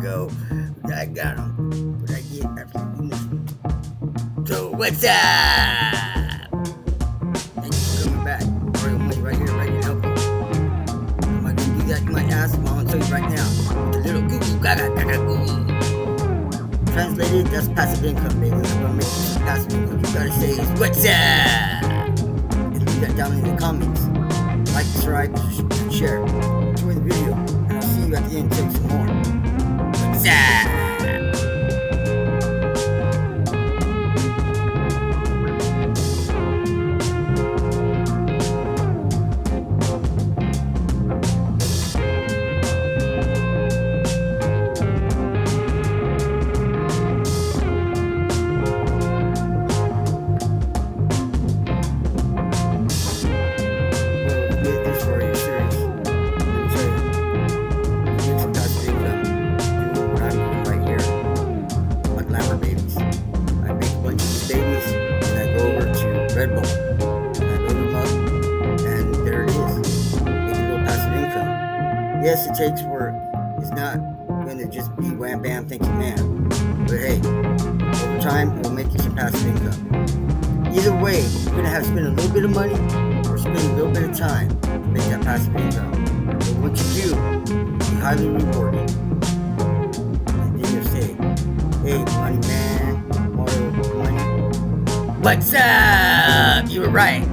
go. I got him. What I get after doing this? So, what's up? Thank you for coming back. Royal Money right here, ready to help you. Am I going to do that? You might ask. I'm going to tell you right now. With a little goo goo gaga gaga goo. Translated, that's passive income, baby. I'm going to make you some passive income. You got to say is, what's up? And leave that down in the comments. Like, subscribe, and share. Enjoy the video, and I'll see you at the end to tell you some more. What's up? Red Bull. And I load them up, and there it is. Making a little passive income. Yes, it takes work. It's not going to just be wham bam, thank you, man. But hey, over time, it will make you some passive income. Either way, you're going to have to spend a little bit of money or spend a little bit of time to make that passive income. But what you do will be highly rewarded. And then you'll say, hey, money man, Mario, money. What's up? You were right.